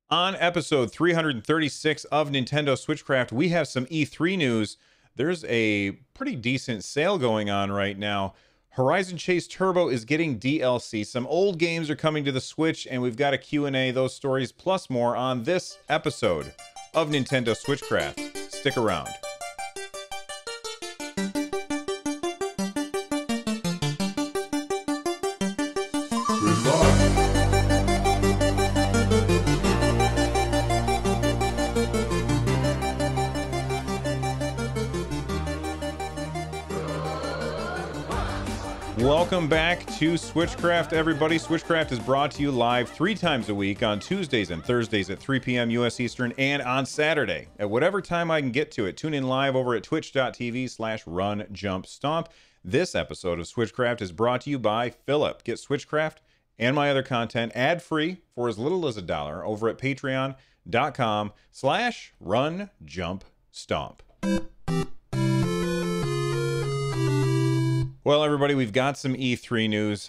On episode 336 of Nintendo Switchcraft, we have some E3 news. There's a pretty decent sale going on right now. Horizon Chase Turbo is getting DLC. Some old games are coming to the Switch, and we've got a Q&A, those stories, plus more on this episode of Nintendo Switchcraft. Stick around. Welcome back to Switchcraft, everybody. Switchcraft is brought to you live 3 times a week on Tuesdays and Thursdays at 3 p.m. U.S. Eastern and on Saturday at whatever time I can get to it. Tune in live over at twitch.tv/runjumpstomp. This episode of Switchcraft is brought to you by Philip. Get Switchcraft and my other content ad-free for as little as $1 over at patreon.com/runjumpstomp. Well, everybody, we've got some E3 news.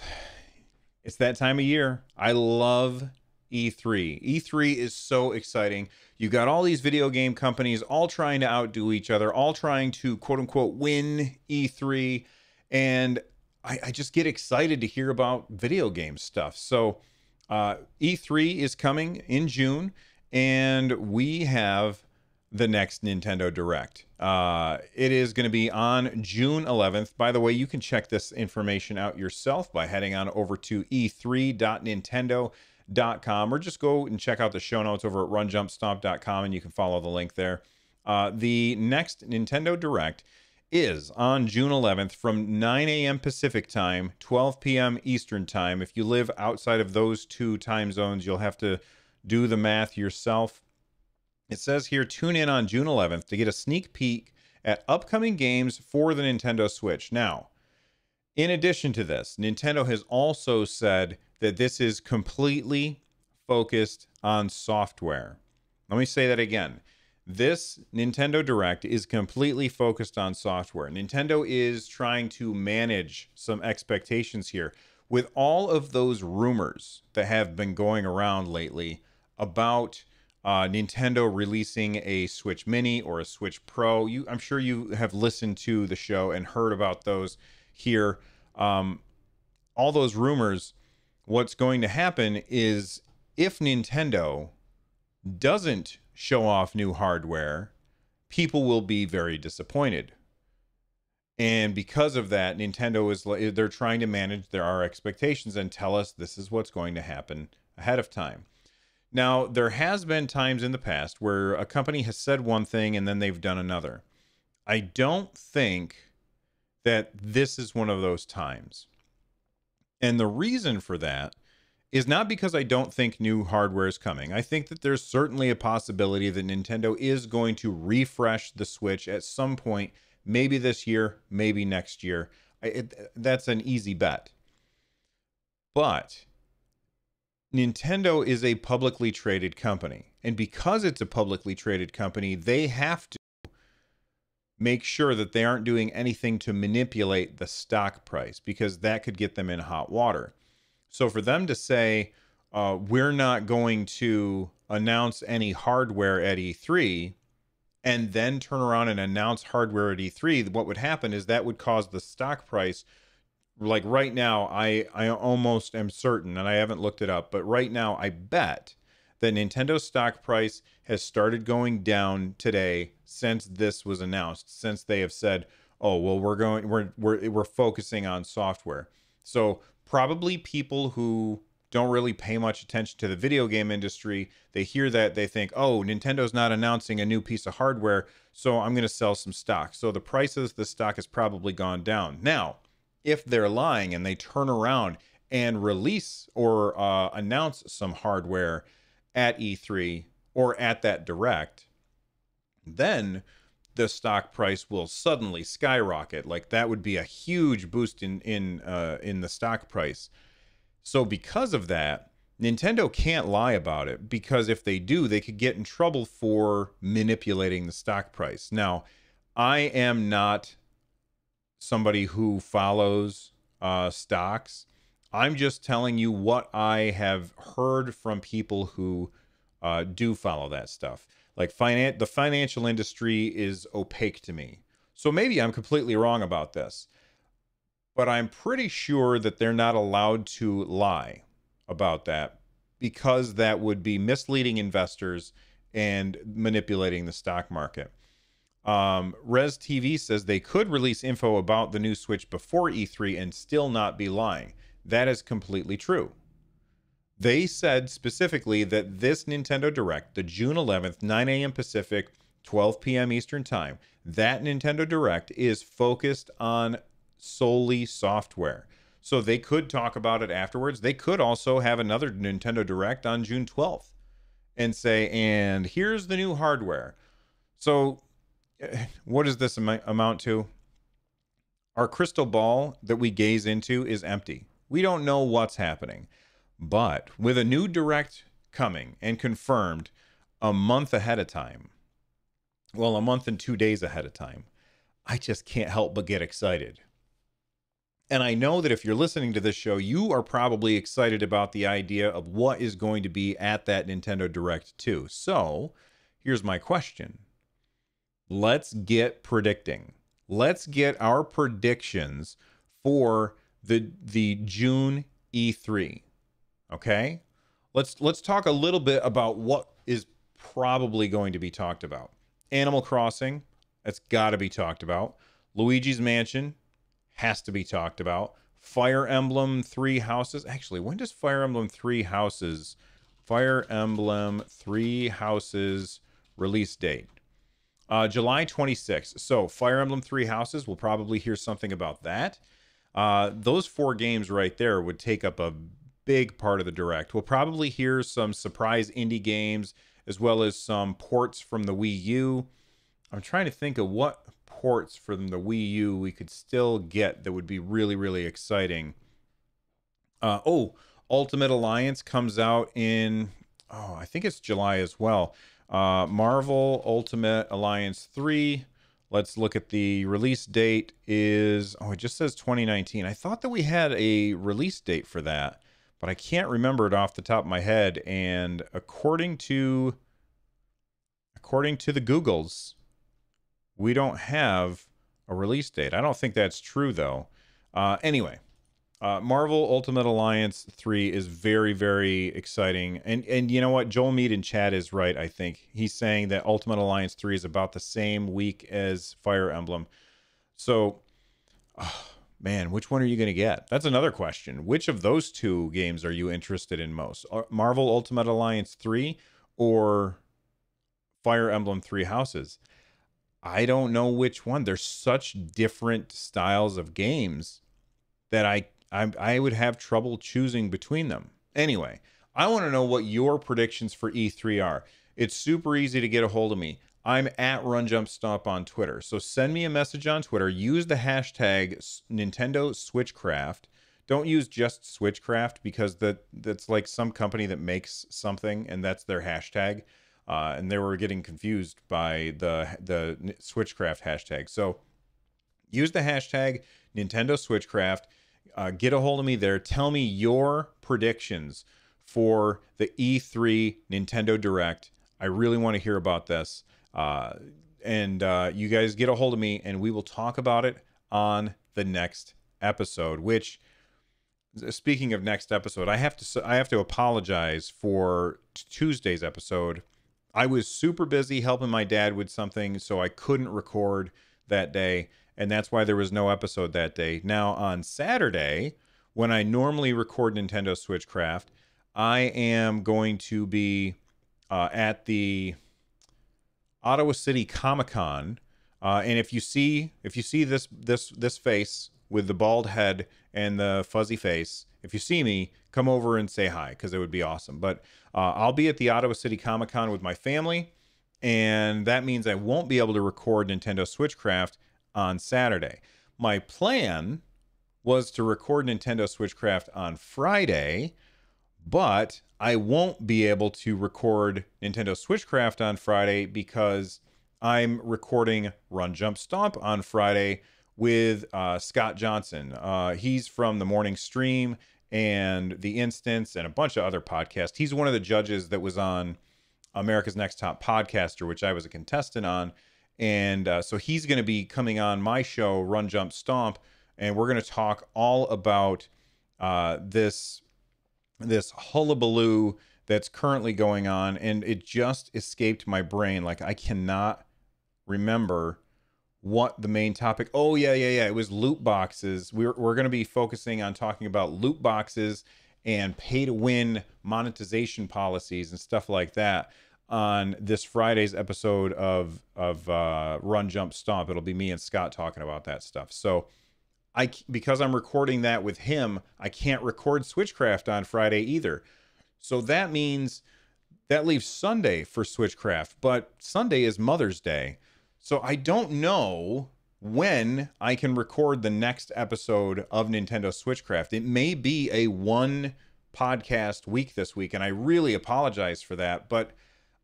It's that time of year. I love E3. E3 is so exciting. You got all these video game companies all trying to outdo each other, all trying to quote unquote win E3. And I just get excited to hear about video game stuff. So E3 is coming in June, and we have the next Nintendo Direct. It is going to be on June 11th. By the way, you can check this information out yourself by heading on over to e3.nintendo.com, or just go and check out the show notes over at runjumpstomp.com, and you can follow the link there. The next Nintendo Direct is on June 11th from 9 a.m. Pacific time, 12 p.m. Eastern time. If you live outside of those two time zones, you'll have to do the math yourself. It says here, tune in on June 11th to get a sneak peek at upcoming games for the Nintendo Switch. Now, in addition to this, Nintendo has also said that this is completely focused on software. Let me say that again. This Nintendo Direct is completely focused on software. Nintendo is trying to manage some expectations here. With all of those rumors that have been going around lately about Nintendo releasing a Switch Mini or a Switch Pro. I'm sure you have listened to the show and heard about those here. All those rumors, what's going to happen is if Nintendo doesn't show off new hardware, people will be very disappointed. And because of that, Nintendo they're trying to manage our expectations and tell us this is what's going to happen ahead of time. Now, there has been times in the past where a company has said one thing and then they've done another. I don't think that this is one of those times. And the reason for that is not because I don't think new hardware is coming. I think that there's certainly a possibility that Nintendo is going to refresh the Switch at some point, maybe this year, maybe next year. That's an easy bet. But Nintendo is a publicly traded company, and because it's a publicly traded company, they have to make sure that they aren't doing anything to manipulate the stock price, because that could get them in hot water. So for them to say, we're not going to announce any hardware at E3, and then turn around and announce hardware at E3, what would happen is that would cause the stock price. Like right now, I almost am certain, and I haven't looked it up, but right now I bet that Nintendo's stock price has started going down today since this was announced, since they have said, oh, well, we're focusing on software. So probably people who don't really pay much attention to the video game industry, they hear that, they think, oh, Nintendo's not announcing a new piece of hardware, so I'm going to sell some stock. So the price of the stock has probably gone down. Now, if they're lying and they turn around and release or announce some hardware at E3 or at that Direct, then the stock price will suddenly skyrocket. Like that would be a huge boost in the stock price. So because of that, Nintendo can't lie about it, because if they do, they could get in trouble for manipulating the stock price. Now, I am not somebody who follows stocks. I'm just telling you what I have heard from people who do follow that stuff. Like the financial industry is opaque to me. So maybe I'm completely wrong about this, but I'm pretty sure that they're not allowed to lie about that because that would be misleading investors and manipulating the stock market. Res TV says they could release info about the new Switch before E3 and still not be lying. That is completely true. They said specifically that this Nintendo Direct, the June 11th, 9 a.m. Pacific, 12 p.m. Eastern Time, that Nintendo Direct is focused on solely software. So they could talk about it afterwards. They could also have another Nintendo Direct on June 12th and say, and here's the new hardware. So what does this amount to? Our crystal ball that we gaze into is empty. We don't know what's happening. But with a new Direct coming and confirmed a month ahead of time, well, a month and 2 days ahead of time, I just can't help but get excited. And I know that if you're listening to this show, you are probably excited about the idea of what is going to be at that Nintendo Direct too. So here's my question. Let's get predicting. Let's get our predictions for the June E3. Okay? Let's talk a little bit about what is probably going to be talked about. Animal Crossing, that's got to be talked about. Luigi's Mansion has to be talked about. Fire Emblem 3 Houses. Actually, when does Fire Emblem 3 Houses release date? July 26th. So Fire Emblem 3 Houses, we'll probably hear something about that. Those 4 games right there would take up a big part of the Direct. We'll probably hear some surprise indie games as well as some ports from the Wii U. I'm trying to think of what ports from the Wii U we could still get that would be really, really exciting. Ultimate Alliance comes out in, I think it's July as well. Marvel Ultimate Alliance 3. Let's look at the release date is, it just says 2019. I thought that we had a release date for that, but I can't remember it off the top of my head. And according to the Googles, we don't have a release date. I don't think that's true though. Anyway, Marvel Ultimate Alliance 3 is very, very exciting. And you know what? Joel Mead in chat is right, I think. He's saying that Ultimate Alliance 3 is about the same week as Fire Emblem. So, man, which one are you going to get? That's another question. Which of those 2 games are you interested in most? Marvel Ultimate Alliance 3 or Fire Emblem 3 Houses? I don't know which one. There's such different styles of games that I would have trouble choosing between them. Anyway, I want to know what your predictions for E3 are. It's super easy to get a hold of me. I'm at RunJumpStomp on Twitter. So send me a message on Twitter. Use the hashtag Nintendo Switchcraft. Don't use just Switchcraft because that's like some company that makes something and that's their hashtag. And they were getting confused by the Switchcraft hashtag. So use the hashtag Nintendo Switchcraft. Get a hold of me there. Tell me your predictions for the E3 Nintendo Direct. I really want to hear about this. And you guys get a hold of me and we will talk about it on the next episode, which, speaking of next episode, I have to apologize for Tuesday's episode. I was super busy helping my dad with something, so I couldn't record that day, and that's why there was no episode that day. Now, on Saturday, when I normally record Nintendo Switchcraft, I am going to be at the Ottawa City Comic-Con, and if you see this face with the bald head and the fuzzy face, if you see me, come over and say hi because it would be awesome. But I'll be at the Ottawa City Comic-Con with my family, and that means I won't be able to record Nintendo Switchcraft on Saturday. My plan was to record Nintendo Switchcraft on Friday, but I won't be able to record Nintendo Switchcraft on Friday because I'm recording Run Jump Stomp on Friday with Scott Johnson. He's from the Morning Stream and The Instance and a bunch of other podcasts. He's one of the judges that was on America's Next Top Podcaster, which I was a contestant on. And so he's going to be coming on my show, Run, Jump, Stomp, and we're going to talk all about this hullabaloo that's currently going on. And it just escaped my brain. Like, I cannot remember what the main topic. Oh, yeah. It was loot boxes. We're going to be focusing on talking about loot boxes and pay to win monetization policies and stuff like that on this Friday's episode of Run, Jump, Stomp. It'll be me and Scott talking about that stuff. So because I'm recording that with him, I can't record Switchcraft on Friday either. So that means that leaves Sunday for Switchcraft, but Sunday is Mother's Day. So I don't know when I can record the next episode of Nintendo Switchcraft. It may be a one podcast week this week, and I really apologize for that, but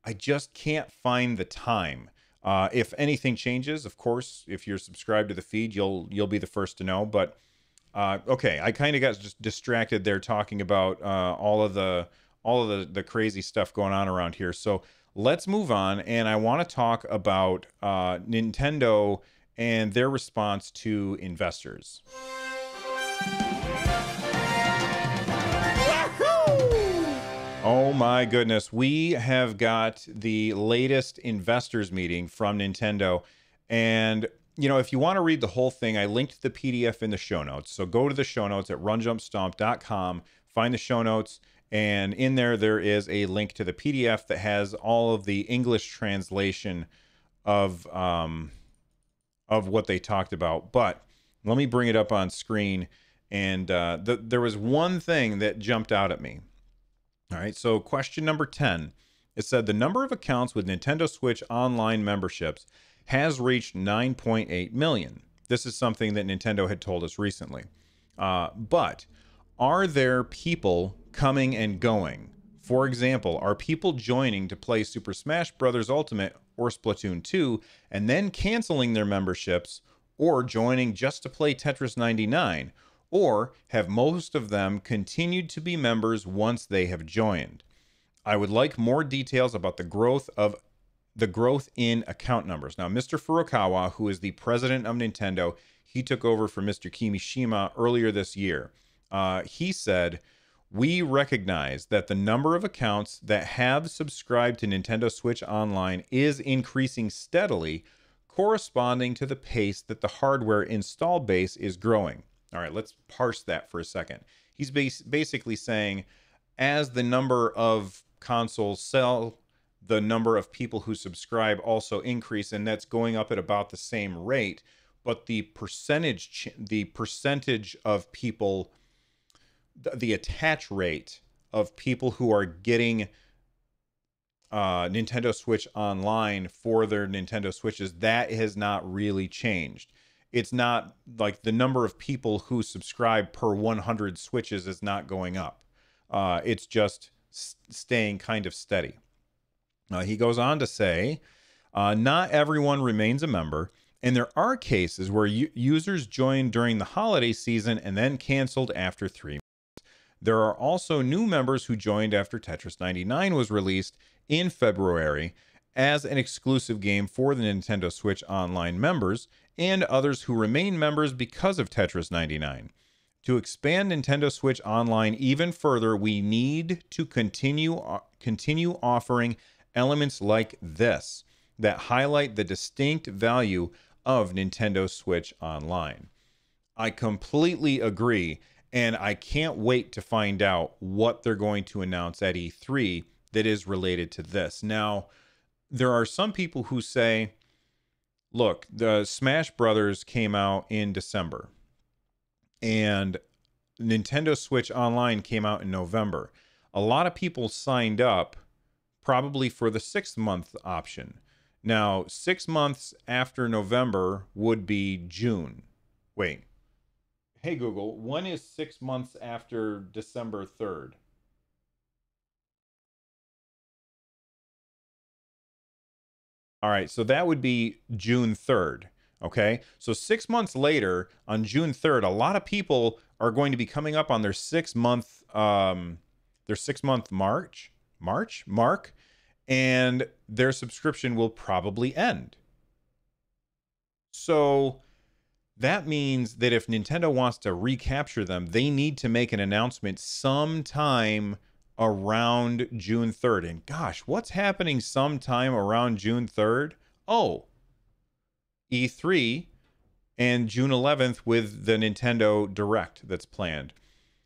I just can't find the time. If anything changes, of course, if you're subscribed to the feed, you'll be the first to know. But okay, I kind of got just distracted there talking about all of the crazy stuff going on around here. So let's move on, and I want to talk about Nintendo and their response to investors. Oh my goodness, we have got the latest investors meeting from Nintendo. And, you know, if you want to read the whole thing, I linked the PDF in the show notes. So go to the show notes at runjumpstomp.com, find the show notes, and in there is a link to the PDF that has all of the English translation of what they talked about. But let me bring it up on screen. And there was one thing that jumped out at me. All right, so question number 10. It said the number of accounts with Nintendo Switch Online memberships has reached 9.8 million. This is something that Nintendo had told us recently. But are there people coming and going? For example, are people joining to play Super Smash Bros. Ultimate or Splatoon 2 and then canceling their memberships, or joining just to play Tetris 99? Or have most of them continued to be members once they have joined? I would like more details about the growth in account numbers. Now, Mr. Furukawa, who is the president of Nintendo, he took over for Mr. Kimishima earlier this year. He said, "We recognize that the number of accounts that have subscribed to Nintendo Switch Online is increasing steadily, corresponding to the pace that the hardware install base is growing." All right, let's parse that for a second. He's basically saying, as the number of consoles sell, the number of people who subscribe also increase, and that's going up at about the same rate. But the percentage of people, the attach rate of people who are getting Nintendo Switch Online for their Nintendo Switches, that has not really changed. It's not like the number of people who subscribe per 100 Switches is not going up. It's just staying kind of steady. He goes on to say, not everyone remains a member, and there are cases where users joined during the holiday season and then canceled after 3 months. There are also new members who joined after Tetris 99 was released in February as an exclusive game for the Nintendo Switch Online members, and others who remain members because of Tetris 99. To expand Nintendo Switch Online even further, we need to continue offering elements like this that highlight the distinct value of Nintendo Switch Online. I completely agree, and I can't wait to find out what they're going to announce at E3 that is related to this. Now, there are some people who say, look, the Smash Brothers came out in December, and Nintendo Switch Online came out in November. A lot of people signed up probably for the 6-month option. Now, 6 months after November would be June. Wait. Hey, Google, when is 6 months after December 3rd? All right, so that would be June 3rd, okay? So 6 months later, on June 3rd, a lot of people are going to be coming up on their 6 month mark, and their subscription will probably end. So that means that if Nintendo wants to recapture them, they need to make an announcement sometime around June 3rd. And gosh, what's happening sometime around June 3rd? Oh, E3 and June 11th with the Nintendo Direct that's planned.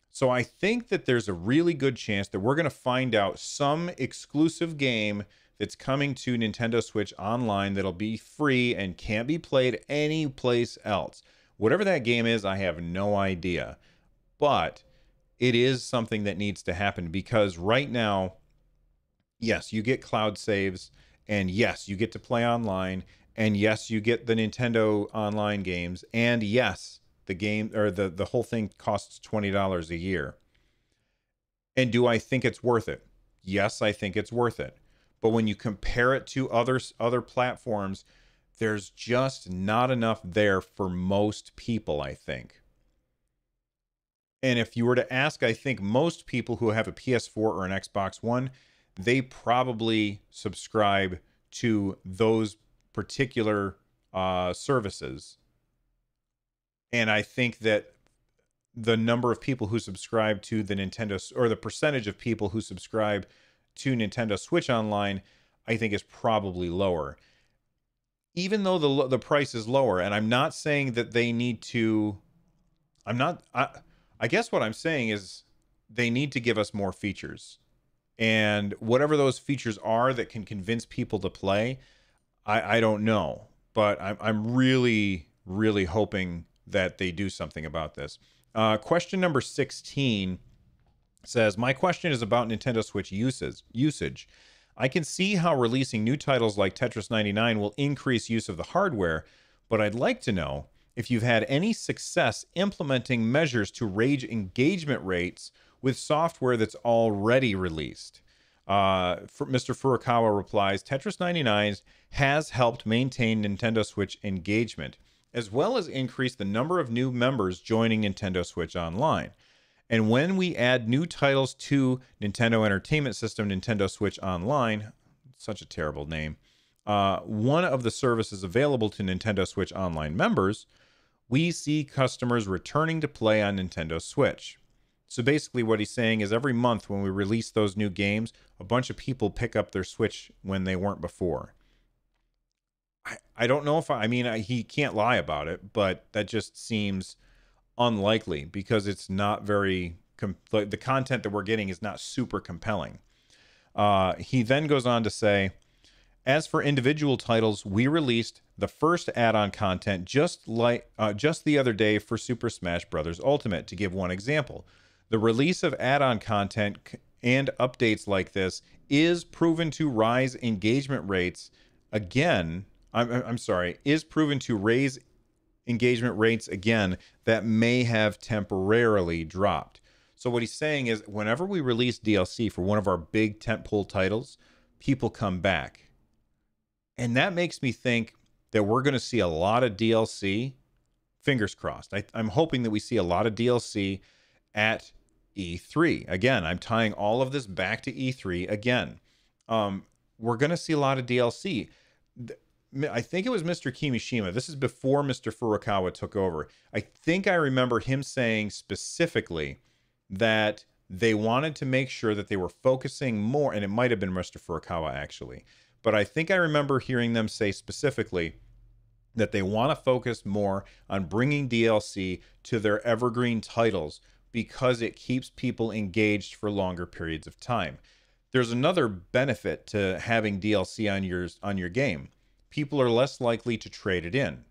So I think that there's a really good chance that we're going to find out some exclusive game that's coming to Nintendo Switch Online that'll be free and can't be played any place else. Whatever that game is, I have no idea. But it is something that needs to happen because right now, yes, you get cloud saves, and yes, you get to play online, and yes, you get the Nintendo Online games, and yes, the game or the whole thing costs $20 a year. And do I think it's worth it? Yes, I think it's worth it. But when you compare it to other platforms, there's just not enough there for most people, I think. And if you were to ask, I think most people who have a PS4 or an Xbox One, they probably subscribe to those particular services. And I think that the number of people who subscribe to the Nintendo, or the percentage of people who subscribe to Nintendo Switch Online, I think is probably lower. Even though the price is lower, and I'm not saying that they need to, I guess what I'm saying is they need to give us more features. And whatever those features are that can convince people to play, I don't know. But I'm really, really hoping that they do something about this. Question number 16 says, my question is about Nintendo Switch usage. I can see how releasing new titles like Tetris 99 will increase use of the hardware, but I'd like to know if you've had any success implementing measures to raise engagement rates with software that's already released. Mr. Furukawa replies, Tetris 99 has helped maintain Nintendo Switch engagement, as well as increase the number of new members joining Nintendo Switch Online. And when we add new titles to Nintendo Entertainment System, Nintendo Switch Online, such a terrible name, one of the services available to Nintendo Switch Online members, we see customers returning to play on Nintendo Switch. So basically what he's saying is every month when we release those new games, a bunch of people pick up their Switch when they weren't before. I don't know if he can't lie about it, but that just seems unlikely because it's not very, the content that we're getting is not super compelling. He then goes on to say, as for individual titles, we released the first add-on content just the other day for Super Smash Bros. Ultimate, to give one example. The release of add-on content and updates like this is proven to rise engagement rates again. Is proven to raise engagement rates again that may have temporarily dropped. So what he's saying is whenever we release DLC for one of our big tentpole titles, people come back. And that makes me think that we're going to see a lot of DLC. Fingers crossed. I'm hoping that we see a lot of DLC at E3. Again, I'm tying all of this back to E3 again. We're going to see a lot of DLC. I think it was Mr. Kimishima. This is before Mr. Furukawa took over. I think I remember him saying specifically that they wanted to make sure that they were focusing more, and it might have been Mr. Furukawa actually, but I think I remember hearing them say specifically that they want to focus more on bringing DLC to their evergreen titles because it keeps people engaged for longer periods of time. There's another benefit to having DLC on your game. People are less likely to trade it in.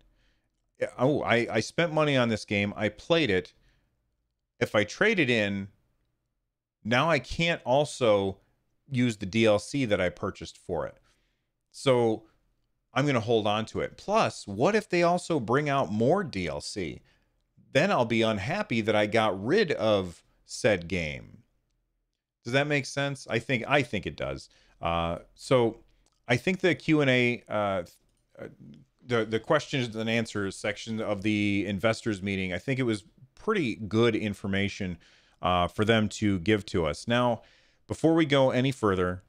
Oh, I spent money on this game. I played it. If I trade it in, now I can't also use the DLC that I purchased for it. So I'm going to hold on to it. Plus, what if they also bring out more DLC? Then I'll be unhappy that I got rid of said game. Does that make sense? I think it does. So I think the Q&A, the questions and answers section of the investors meeting, I think it was pretty good information for them to give to us. Now, before we go any further,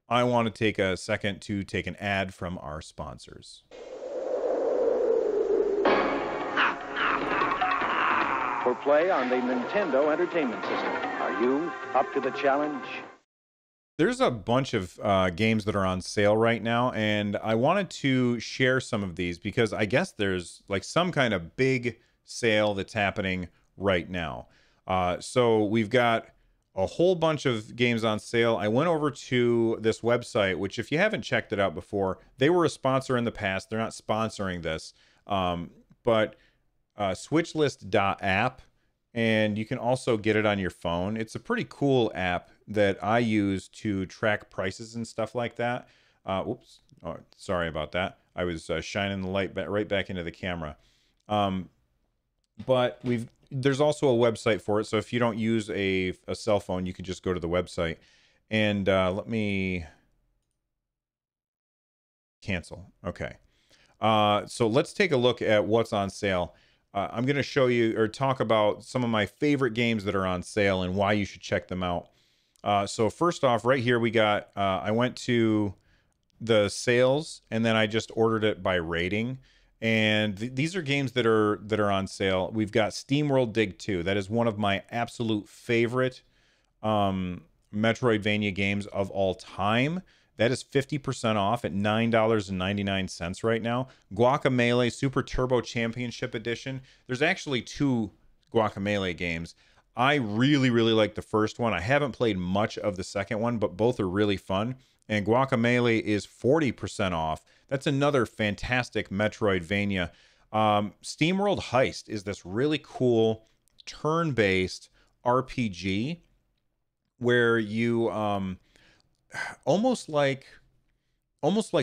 I want to take a second to take an ad from our sponsors. For play on the Nintendo Entertainment System. Are you up to the challenge? There's a bunch of games that are on sale right now, and I wanted to share some of these because I guess there's like some kind of big sale that's happening right now. So we've got a whole bunch of games on sale. I went over to this website, which if you haven't checked it out before, they were a sponsor in the past. They're not sponsoring this, but switchlist.app, and you can also get it on your phone. It's a pretty cool app that I use to track prices and stuff like that. Whoops. Oh, sorry about that. I was shining the light right back into the camera. But there's also a website for it. So if you don't use a cell phone, you can just go to the website. And let me cancel. Okay. So let's take a look at what's on sale. I'm going to show you or talk about some of my favorite games that are on sale and why you should check them out. So first off, right here we got, I went to the sales and then I just ordered it by rating. And these are games that are on sale. We've got SteamWorld Dig 2. That is one of my absolute favorite Metroidvania games of all time. That is 50% off at $9.99 right now. Guacamelee Super Turbo Championship Edition. There's actually two Guacamelee games. I really, really like the first one. I haven't played much of the second one, but both are really fun. And Guacamelee is 40% off. That's another fantastic Metroidvania. SteamWorld Heist is this really cool turn-based RPG where you almost like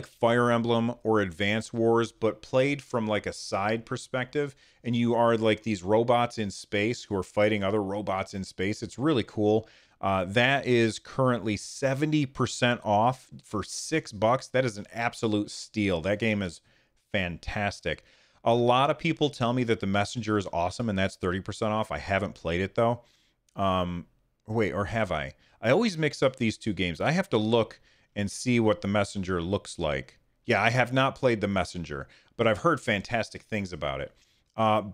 Fire Emblem or Advance Wars, but played from like a side perspective, and you are like these robots in space who are fighting other robots in space. It's really cool. That is currently 70% off for $6. That is an absolute steal. That game is fantastic. A lot of people tell me that The Messenger is awesome, and that's 30% off. I haven't played it though. Wait, or have I? I always mix up these two games. I have to look and see what The Messenger looks like. Yeah, I have not played The Messenger, but I've heard fantastic things about it.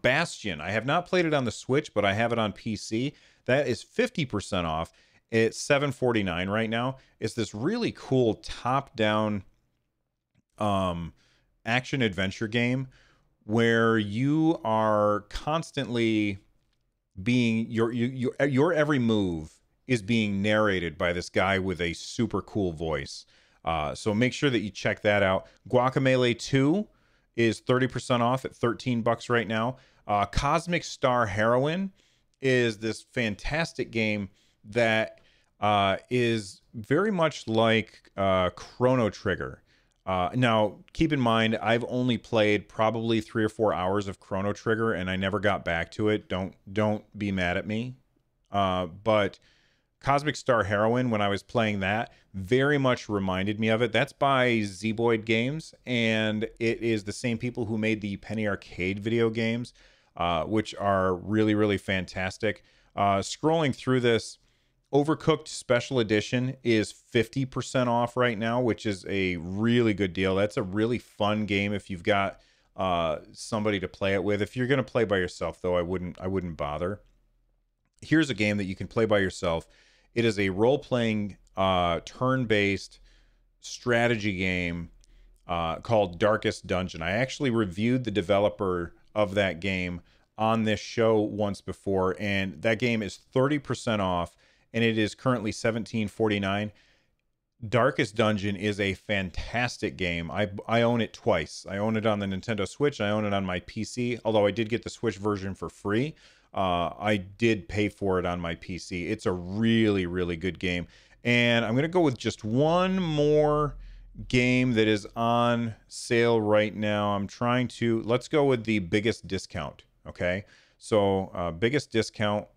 Bastion, I have not played it on the Switch, but I have it on PC. That is 50% off. It's $7.49 right now. It's this really cool top-down action adventure game where you are constantly being your every move is being narrated by this guy with a super cool voice. So make sure that you check that out. Guacamelee 2 is 30% off at $13 right now. Cosmic Star Heroine is this fantastic game that is very much like Chrono Trigger. Now, keep in mind, I've only played probably 3 or 4 hours of Chrono Trigger, and I never got back to it. Don't be mad at me. But Cosmic Star Heroine, when I was playing that, very much reminded me of it. That's by Zeboyd Games, and it is the same people who made the Penny Arcade video games, which are really, really fantastic. Scrolling through this, Overcooked Special Edition is 50% off right now, which is a really good deal. That's a really fun game if you've got somebody to play it with. If you're going to play by yourself, though, I wouldn't bother. Here's a game that you can play by yourself. It is a role-playing, turn-based strategy game called Darkest Dungeon. I actually reviewed the developer of that game on this show once before, and that game is 30% off, and it is currently $17.49. Darkest Dungeon is a fantastic game. I own it twice. I own it on the Nintendo Switch. I own it on my PC, although I did get the Switch version for free. I did pay for it on my PC. It's a really, really good game. And I'm going to go with just one more game that is on sale right now. Let's go with the biggest discount. Okay. So, biggest discount,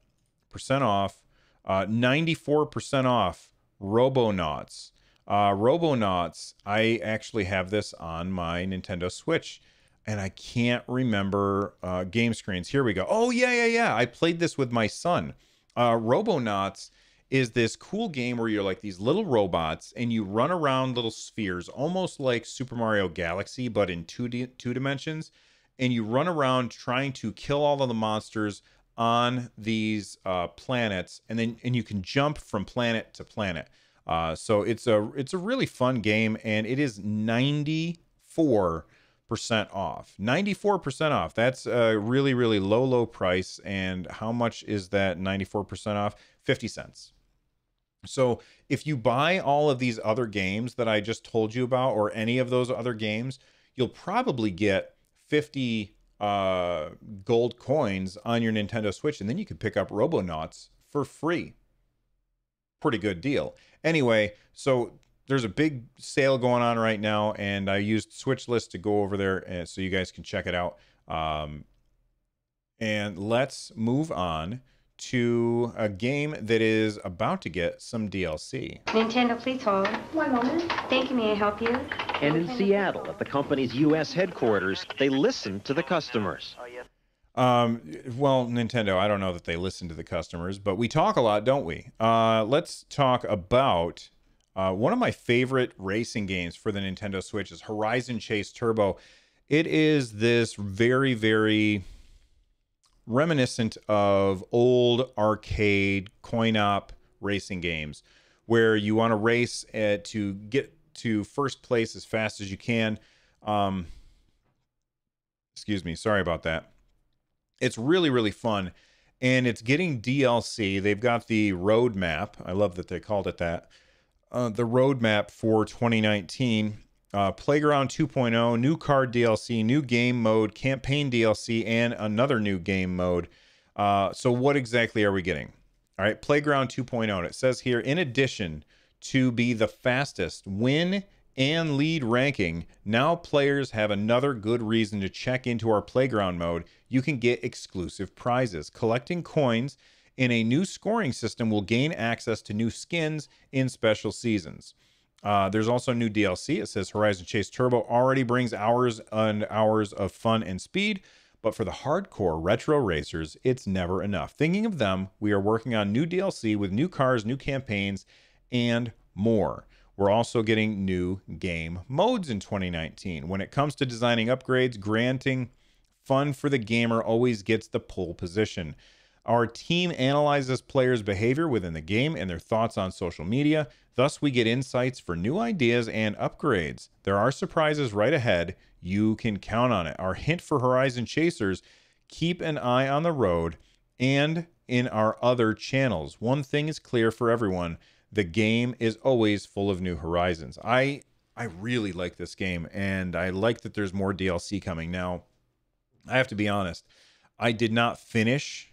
percent off, 94% off, Robonauts. Robonauts, I actually have this on my Nintendo Switch, and I can't remember game screens. Here we go. Oh, yeah. I played this with my son. Robonauts is this cool game where you're like these little robots and you run around little spheres, almost like Super Mario Galaxy, but in two dimensions. And you run around trying to kill all of the monsters on these planets, and you can jump from planet to planet. So it's a really fun game, and it is 94% off. 94% off. That's a really, really low price. And how much is that 94% off? 50 cents. So if you buy all of these other games that I just told you about, or any of those other games, you'll probably get 50 gold coins on your Nintendo Switch, and then you can pick up Robonauts for free. Pretty good deal. Anyway, so there's a big sale going on right now, and I used Switch List to go over there so you guys can check it out. And let's move on to a game that is about to get some DLC. Nintendo, please hold. One moment. Thank you. May I help you? And in Seattle, at the company's U.S. headquarters, they listen to the customers. Well, Nintendo, I don't know that they listen to the customers, but we talk a lot, don't we? Let's talk about one of my favorite racing games for the Nintendo Switch is Horizon Chase Turbo. It is this very, very reminiscent of old arcade coin-op racing games where you want to race to get to first place as fast as you can. Excuse me, sorry about that. It's really, really fun, and it's getting DLC. They've got the roadmap. I love that they called it that. The roadmap for 2019. Playground 2.0, new card DLC, new game mode, campaign DLC, and another new game mode. So what exactly are we getting? All right, Playground 2.0. And it says here, in addition to be the fastest, win and lead ranking, now players have another good reason to check into our Playground mode. You can get exclusive prizes. Collecting coins in a new scoring system will gain access to new skins in special seasons. There's also new DLC. It says Horizon Chase Turbo already brings hours and hours of fun and speed, but for the hardcore retro racers, it's never enough. Thinking of them, we are working on new DLC with new cars, new campaigns, and more. We're also getting new game modes in 2019. When it comes to designing upgrades, granting fun for the gamer always gets the pole position. Our team analyzes players' behavior within the game and their thoughts on social media. Thus, we get insights for new ideas and upgrades. There are surprises right ahead. You can count on it. Our hint for Horizon Chasers, keep an eye on the road and in our other channels. One thing is clear for everyone. The game is always full of new horizons. I really like this game, and I like that there's more DLC coming. Now, I have to be honest. I did not finish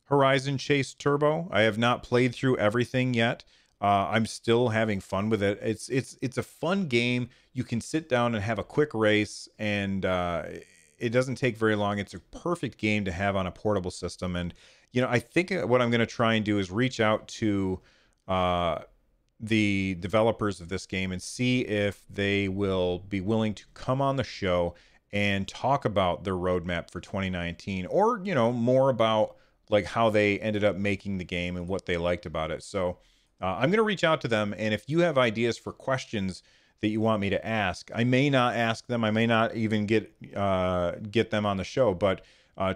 Horizon Chase Turbo. I have not played through everything yet. I'm still having fun with it. It's a fun game. You can sit down and have a quick race, and it doesn't take very long. It's a perfect game to have on a portable system. And you know, I think what I'm going to try and do is reach out to the developers of this game and see if they will be willing to come on the show and talk about their roadmap for 2019, or you know, more about like how they ended up making the game and what they liked about it. So I'm going to reach out to them, and if you have ideas for questions that you want me to ask, I may not ask them. I may not even get them on the show, but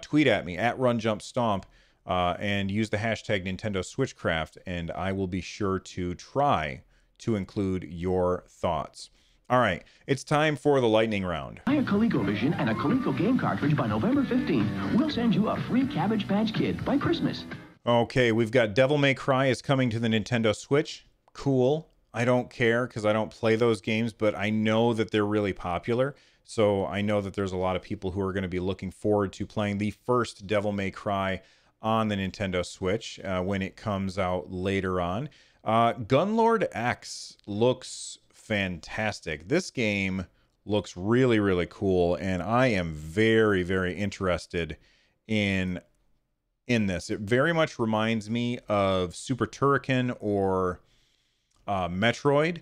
tweet at me at RunJumpStomp and use the hashtag Nintendo Switchcraft, and I will be sure to try to include your thoughts. All right, it's time for the lightning round. Buy a ColecoVision and a Coleco game cartridge by November 15th. We'll send you a free Cabbage Patch Kid by Christmas. Okay, we've got Devil May Cry is coming to the Nintendo Switch. Cool. I don't care because I don't play those games, but I know that they're really popular. So I know that there's a lot of people who are going to be looking forward to playing the first Devil May Cry on the Nintendo Switch when it comes out later on. Gunlord X looks fantastic. This game looks really, really cool, and I am very, very interested in this. It very much reminds me of Super Turrican or Metroid,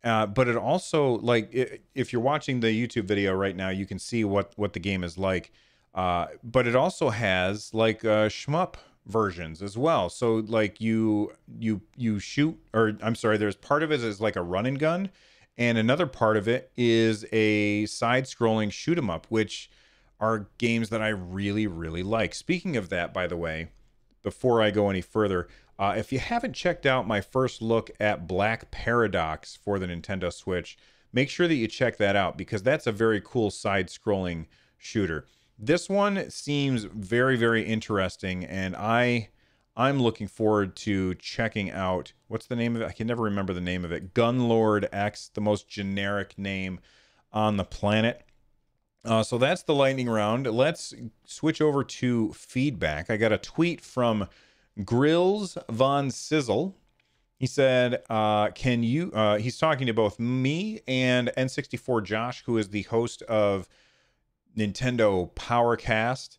but it also, like, if you're watching the YouTube video right now, you can see what the game is like, but it also has like shmup versions as well. So like you shoot, or I'm sorry, there's part of it is like a run and gun, and another part of it is a side-scrolling shoot 'em up, which are games that I really, really like. Speaking of that, by the way, before I go any further, if you haven't checked out my first look at Black Paradox for the Nintendo Switch, make sure that you check that out, because that's a very cool side-scrolling shooter. This one seems very, very interesting, and I'm looking forward to checking out, what's the name of it? I can never remember the name of it. Gunlord X, the most generic name on the planet. So that's the lightning round. Let's switch over to feedback. I got a tweet from Grills Von Sizzle. He said, he's talking to both me and N64 Josh, who is the host of Nintendo Powercast.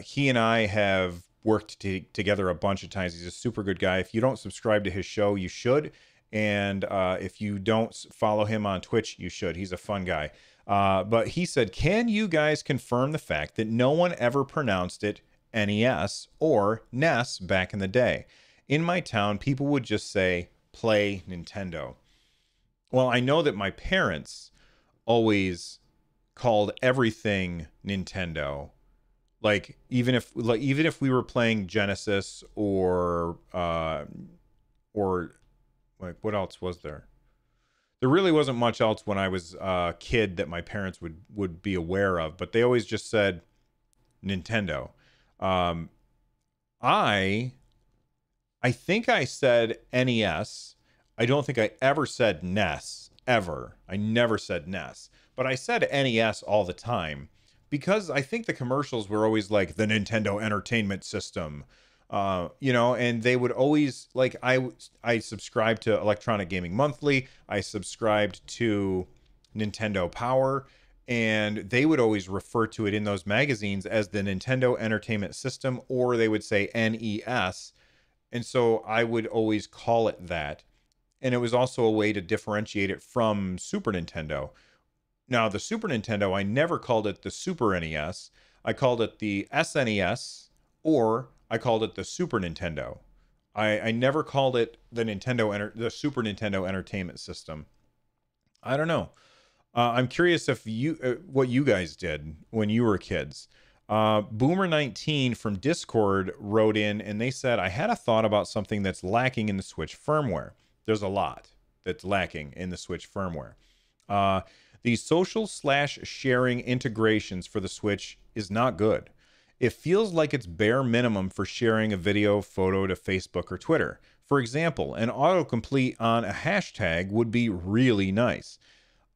He and I have worked together a bunch of times. He's a super good guy. If you don't subscribe to his show, you should. And if you don't follow him on Twitch, you should. He's a fun guy. But he said, can you guys confirm the fact that no one ever pronounced it NES or NES back in the day? In my town, people would just say, play Nintendo. Well, I know that my parents always called everything Nintendo. Like even if we were playing Genesis or like, what else was there? There really wasn't much else when I was a kid that my parents would be aware of, but they always just said Nintendo. I think I said NES. I don't think I ever said NES, ever. I never said NES. But I said NES all the time, because I think the commercials were always like the Nintendo Entertainment System, and they would always, like, I subscribed to Electronic Gaming Monthly. I subscribed to Nintendo Power, and they would always refer to it in those magazines as the Nintendo Entertainment System, or they would say NES. And so I would always call it that. And it was also a way to differentiate it from Super Nintendo. Now, the Super Nintendo, I never called it the Super NES. I called it the SNES, or I called it the Super Nintendo. I never called it the Super Nintendo Entertainment System. I don't know. I'm curious if what you guys did when you were kids. Boomer19 from Discord wrote in, and they said, I had a thought about something that's lacking in the Switch firmware. There's a lot that's lacking in the Switch firmware. The social/sharing integrations for the Switch is not good. It feels like it's bare minimum for sharing a video, photo to Facebook or Twitter. For example, an autocomplete on a hashtag would be really nice,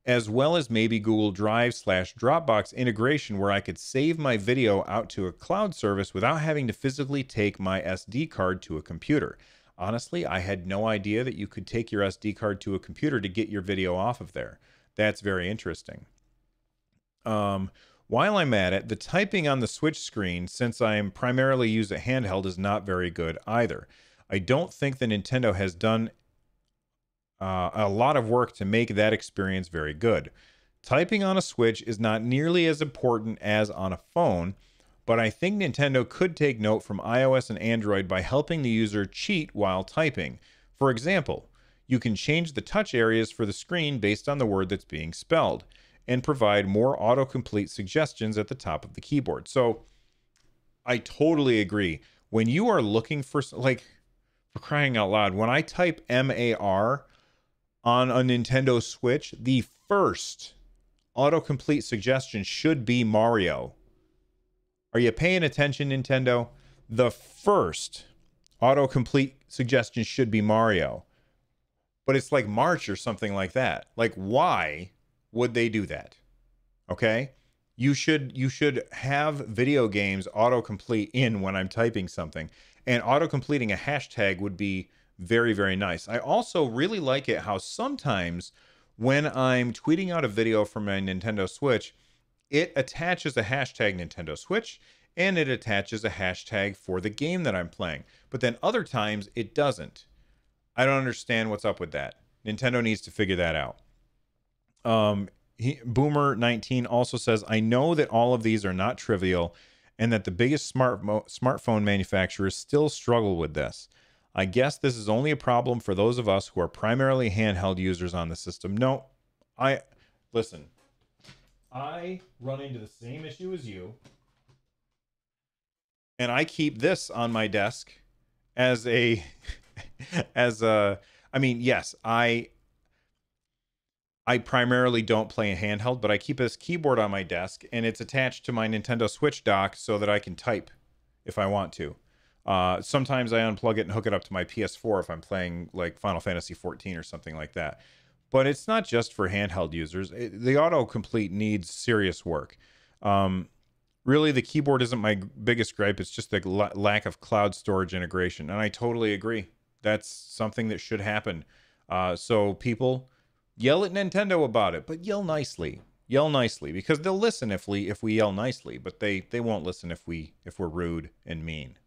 as well as maybe Google Drive/Dropbox integration, where I could save my video out to a cloud service without having to physically take my SD card to a computer. Honestly, I had no idea that you could take your SD card to a computer to get your video off of there. That's very interesting. While I'm at it, the typing on the Switch screen, since I'm primarily use a handheld, is not very good either. I don't think the Nintendo has done a lot of work to make that experience very good. Typing on a Switch is not nearly as important as on a phone, but I think Nintendo could take note from iOS and Android by helping the user cheat while typing. For example, you can change the touch areas for the screen based on the word that's being spelled, and provide more autocomplete suggestions at the top of the keyboard. So I totally agree. When you are looking for, like, for crying out loud, when I type MAR on a Nintendo Switch, the first autocomplete suggestion should be Mario. Are you paying attention, Nintendo? The first autocomplete suggestion should be Mario. But it's like March or something like that. Like, why would they do that? Okay? You should have video games autocomplete in when I'm typing something. And autocompleting a hashtag would be very, very nice. I also really like it how sometimes when I'm tweeting out a video from my Nintendo Switch, it attaches a hashtag Nintendo Switch, and it attaches a hashtag for the game that I'm playing. But then other times it doesn't. I don't understand what's up with that. Nintendo needs to figure that out. Boomer19 also says, I know that all of these are not trivial, and that the biggest smartphone manufacturers still struggle with this. I guess this is only a problem for those of us who are primarily handheld users on the system. No, listen, I run into the same issue as you, and I keep this on my desk as a, I mean, yes, I primarily don't play a handheld, but I keep this keyboard on my desk, and it's attached to my Nintendo Switch dock so that I can type if I want to. Sometimes I unplug it and hook it up to my PS4 if I'm playing like Final Fantasy 14 or something like that. But it's not just for handheld users. The autocomplete needs serious work. Really, the keyboard isn't my biggest gripe. It's just the lack of cloud storage integration. And I totally agree. That's something that should happen. So people, yell at Nintendo about it, but yell nicely. Yell nicely, because they'll listen if we yell nicely, but they won't listen if we're rude and mean.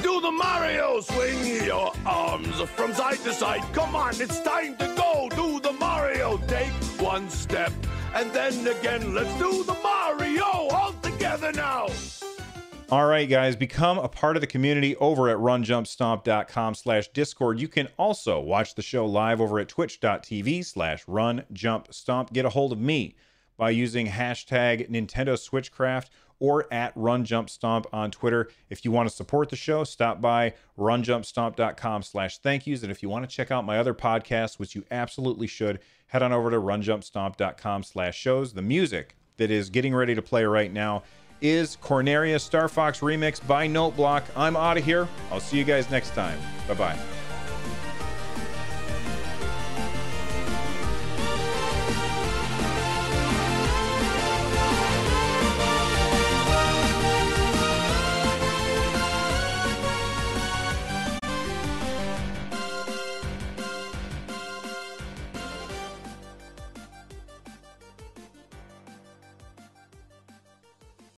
Do the Mario, swing your arms from side to side. Come on, it's time to go. Do the Mario, take one step, and then again, let's do the Mario all together now. All right, guys, become a part of the community over at runjumpstomp.com/Discord. You can also watch the show live over at twitch.tv/runjumpstomp. Get a hold of me by using hashtag Nintendo Switchcraft or at runjumpstomp on Twitter. If you want to support the show, stop by runjumpstomp.com/thankyous. And if you want to check out my other podcasts, which you absolutely should, head on over to runjumpstomp.com/shows. The music that is getting ready to play right now is Corneria Star Fox remix by Noteblock. I'm out of here. I'll see you guys next time. Bye-bye.